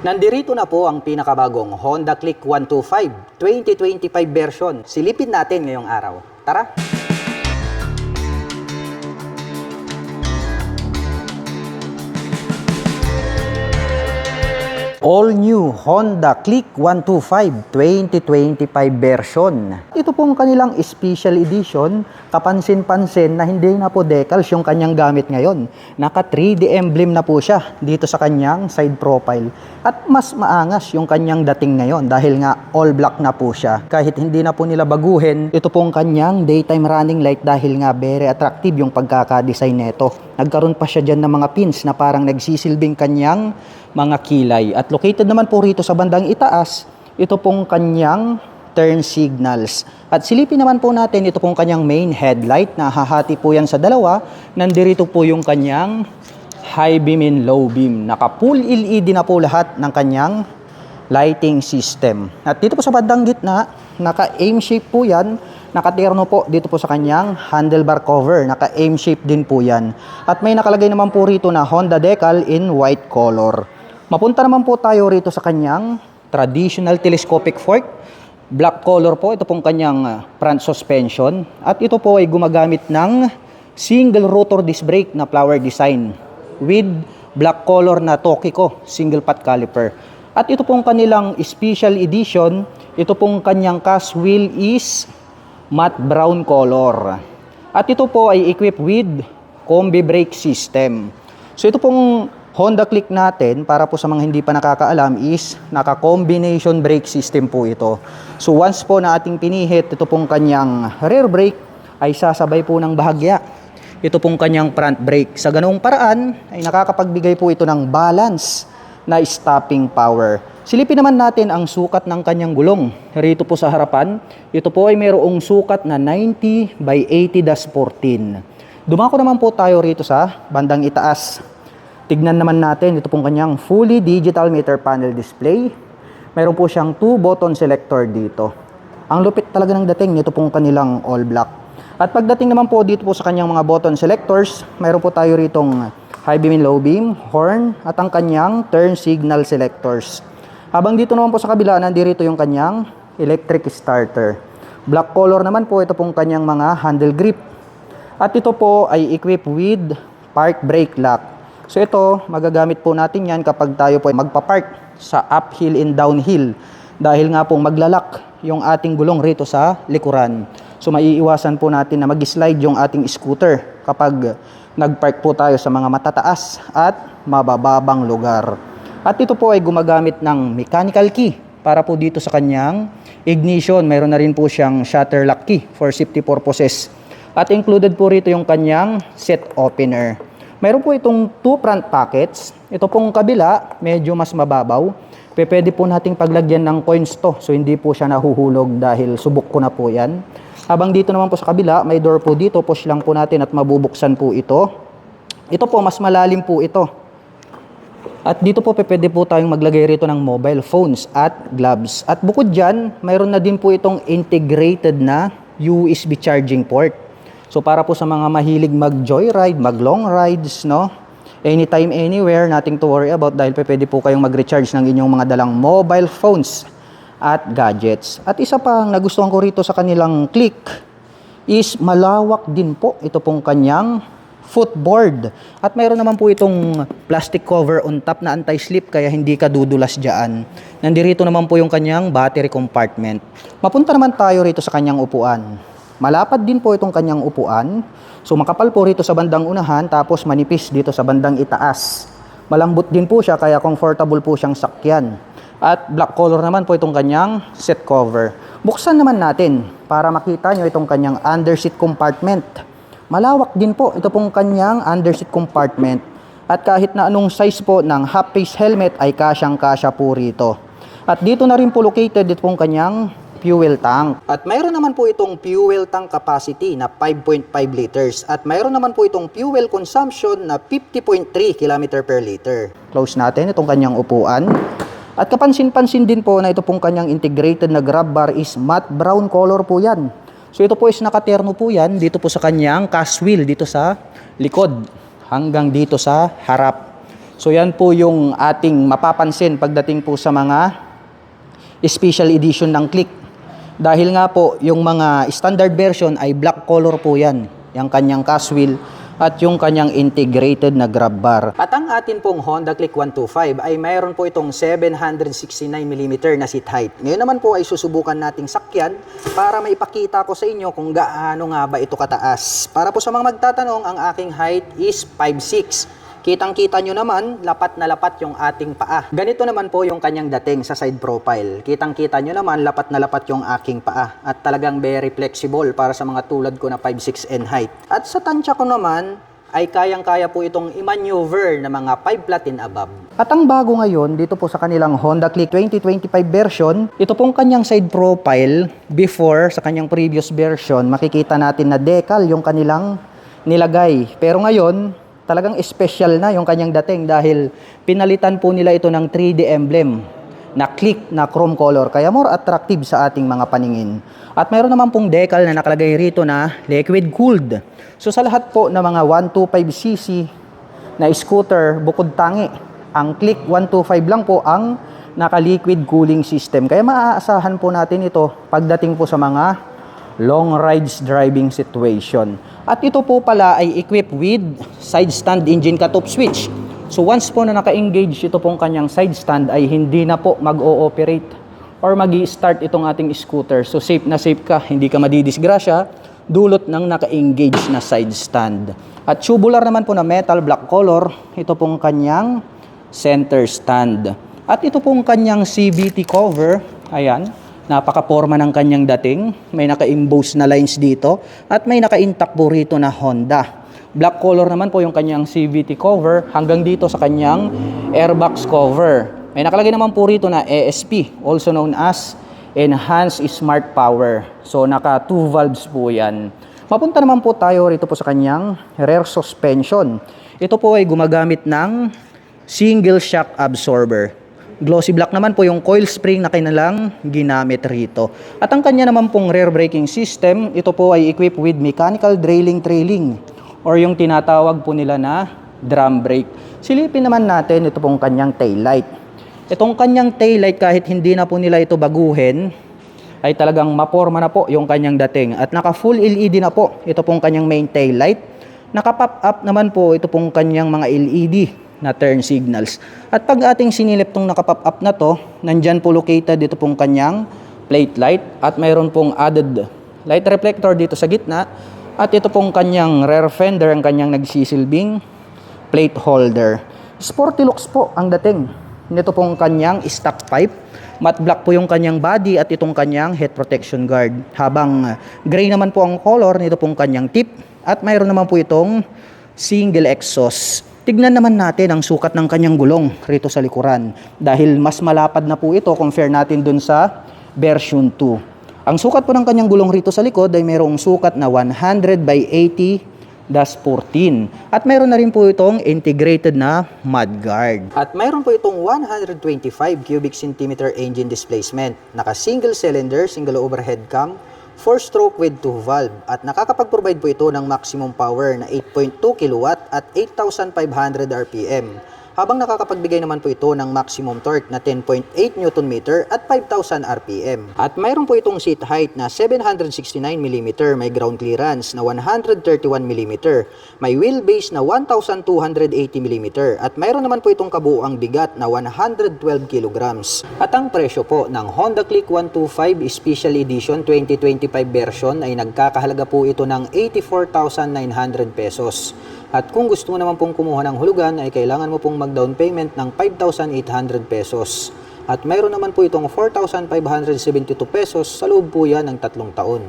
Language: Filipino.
Nandirito na po ang pinakabagong Honda Click 125 2025 version. Silipin natin ngayong araw. Tara! All new Honda Click 125 2025 version. Ito pong kanilang special edition, kapansin-pansin na hindi na po decals yung kanyang gamit ngayon. Naka 3D emblem na po siya dito sa kanyang side profile. At mas maangas yung kanyang dating ngayon dahil nga all black na po siya. Kahit hindi na po nila baguhin, ito pong kanyang daytime running light dahil nga very attractive yung pagkakadesign nito. Nagkaroon pa siya dyan ng mga pins na parang nagsisilbing kanyang mga kilay. At located naman po rito sa bandang itaas, ito pong kanyang turn signals. At silipin naman po natin, ito pong kanyang main headlight na hahati po yan sa dalawa. Nandirito po yung kanyang high beam and low beam. Naka full LED na po lahat ng kanyang lighting system. At dito po sa bandang gitna, naka aim shape po yan. Nakaterno po dito po sa kanyang handlebar cover. Naka aim shape din po yan. At may nakalagay naman po rito na Honda decal in white color. Mapunta naman po tayo rito sa kanyang traditional telescopic fork. Black color po. Ito pong kanyang front suspension. At ito po ay gumagamit ng single rotor disc brake na flower design with black color na Tokiko single pot caliper. At ito pong kanilang special edition. Ito pong kanyang cast wheel is matte brown color. At ito po ay equipped with combi brake system. So ito pong Honda Click natin, para po sa mga hindi pa nakakaalam, is naka-combination brake system po ito. So once po na ating pinihit, ito pong kanyang rear brake ay sasabay po ng bahagya. Ito pong kanyang front brake. Sa ganoong paraan ay nakakapagbigay po ito ng balance na stopping power. Silipin naman natin ang sukat ng kanyang gulong. Rito po sa harapan, ito po ay mayroong sukat na 90 by 80-14. Dumako naman po tayo rito sa bandang itaas. Tignan naman natin, ito pong kanyang fully digital meter panel display. Mayroon po siyang 2 button selector dito. Ang lupit talaga ng dating, ito pong kanilang all black. At pagdating naman po dito po sa kanyang mga button selectors, mayroon po tayo ritong high beam and low beam, horn, at ang kanyang turn signal selectors. Habang dito naman po sa kabila, nandirito yung kanyang electric starter. Black color naman po, ito pong kanyang mga handle grip. At ito po ay equipped with park brake lock. So ito, magagamit po natin yan kapag tayo po ay magpapark sa uphill and downhill. Dahil nga pong maglalak yung ating gulong rito sa likuran. So maiiwasan po natin na mag-slide yung ating scooter kapag nagpark po tayo sa mga matataas at mabababang lugar. At ito po ay gumagamit ng mechanical key para po dito sa kanyang ignition. Mayroon na rin po siyang shutter lock key for safety purposes. At included po rito yung kanyang set opener. Mayroon po itong 2 front pockets. Ito pong kabila, medyo mas mababaw. Pwede po nating paglagyan ng coins to. So hindi po siya nahuhulog dahil subok ko na po yan. Habang dito naman po sa kabila, may door po dito. Push lang po natin at mabubuksan po ito. Ito po, mas malalim po ito. At dito po pwede po tayong maglagay rito ng mobile phones at gloves. At bukod dyan, mayroon na din po itong integrated na USB charging port. So para po sa mga mahilig mag-joyride, mag-long rides, no? Anytime, anywhere, nothing to worry about dahil pwede po kayong mag-recharge ng inyong mga dalang mobile phones at gadgets. At isa pang nagustuhan ko rito sa kanilang Click is malawak din po ito pong kanyang footboard. At mayroon naman po itong plastic cover on top na anti-slip kaya hindi ka dudulas dyan. Nandirito naman po yung kanyang battery compartment. Mapunta naman tayo rito sa kanyang upuan. Malapad din po itong kanyang upuan. So makapal po rito sa bandang unahan tapos manipis dito sa bandang itaas. Malambot din po siya kaya comfortable po siyang sakyan. At black color naman po itong kanyang seat cover. Buksan naman natin para makita nyo itong kanyang underseat compartment. Malawak din po ito pong kanyang underseat compartment. At kahit na anong size po ng half-face helmet ay kasyang-kasya po rito. At dito na rin po located itong kanyang fuel tank. At mayroon naman po itong fuel tank capacity na 5.5 liters. At mayroon naman po itong fuel consumption na 50.3 km per liter. Close natin itong kanyang upuan. At kapansin-pansin din po na ito pong kanyang integrated na grab bar is matte brown color po yan. So ito po is nakaterno po yan dito po sa kanyang cast wheel dito sa likod hanggang dito sa harap. So yan po yung ating mapapansin pagdating po sa mga special edition ng Click. Dahil nga po yung mga standard version ay black color po yan. Yung kanyang cast wheel at yung kanyang integrated na grab bar. At ang atin pong Honda Click 125 ay mayroon po itong 769mm na seat height. Ngayon naman po ay susubukan nating sakyan para maipakita ko sa inyo kung gaano nga ba ito kataas. Para po sa mga magtatanong, ang aking height is 5'6". Kitang-kita nyo naman, lapat na lapat yung ating paa. Ganito naman po yung kanyang dating sa side profile. Kitang-kita nyo naman, lapat na lapat yung aking paa. At talagang very flexible para sa mga tulad ko na 5'6" in height. At sa tansya ko naman, ay kayang-kaya po itong i-maneuver na mga 5 flat and above. At ang bago ngayon, dito po sa kanilang Honda Click 2025 version, ito pong kanyang side profile, before sa kanyang previous version, makikita natin na decal yung kanilang nilagay. Pero ngayon, talagang special na yung kanyang dating dahil pinalitan po nila ito ng 3D emblem na Click na chrome color, kaya more attractive sa ating mga paningin. At mayroon naman pong decal na nakalagay rito na liquid cooled. So sa lahat po ng mga 125cc na scooter bukod tangi, ang Click 125 lang po ang naka-liquid cooling system. Kaya maaasahan po natin ito pagdating po sa mga long rides driving situation. At ito po pala ay equipped with side stand engine cut-off switch. So once po na naka-engage ito pong kanyang side stand ay hindi na po mag-o-operate or mag-i-start itong ating scooter. So safe na safe ka, hindi ka madidisgrasya dulot ng naka-engage na side stand. At tubular naman po na metal black color, ito pong kanyang center stand. At ito pong kanyang CVT cover, ayan, napaka-forma ng kanyang dating. May naka-emboss na lines dito at may naka-intact po rito na Honda. Black color naman po yung kanyang CVT cover hanggang dito sa kanyang airbox cover. May nakalagay naman po rito na ESP, also known as Enhanced Smart Power. So naka 2 valves po yan. Mapunta naman po tayo rito po sa kanyang rear suspension. Ito po ay gumagamit ng single shock absorber. Glossy black naman po yung coil spring na kanilang ginamit rito. At ang kanya naman pong rear braking system, ito po ay equipped with mechanical trailing or yung tinatawag po nila na drum brake. Silipin naman natin ito pong kanyang taillight. Itong kanyang taillight, kahit hindi na po nila ito baguhin, ay talagang maporma na po yung kanyang dating. At naka full LED na po ito pong kanyang main taillight. Naka pop up naman po ito pong kanyang mga LED na turn signals. At pag ating sinilip tong nakapop up na to, nandyan po located dito pong kanyang plate light at mayroon pong added light reflector dito sa gitna at ito pong kanyang rear fender, ang kanyang nagsisilbing plate holder. Sporty looks po ang dating nito pong kanyang stock pipe. Matte black po yung kanyang body at itong kanyang head protection guard. Habang gray naman po ang color nito pong kanyang tip at mayroon naman po itong single exhaust. Tignan naman natin ang sukat ng kanyang gulong rito sa likuran dahil mas malapad na po ito compare natin dun sa version 2. Ang sukat po ng kanyang gulong rito sa likod ay mayroong sukat na 100 by 80-14 at mayroon na rin po itong integrated na mudguard. At mayroon po itong 125 cubic centimeter engine displacement, naka single cylinder, single overhead cam, 4-stroke with 2 valve at nakakapag-provide po ito ng maximum power na 8.2 kW at 8,500 RPM. Habang nakakapagbigay naman po ito ng maximum torque na 10.8 Nm at 5,000 RPM. At mayroon po itong seat height na 769mm, may ground clearance na 131mm, may wheelbase na 1,280mm at mayroon naman po itong kabuuang bigat na 112 kg. At ang presyo po ng Honda Click 125 Special Edition 2025 version ay nagkakahalaga po ito ng 84,900 pesos. At kung gusto mo naman pong kumuha ng hulugan ay kailangan mo pong mag-down payment ng 5,800 pesos. At mayroon naman po itong 4,572 pesos sa loob po yan ng 3 taon.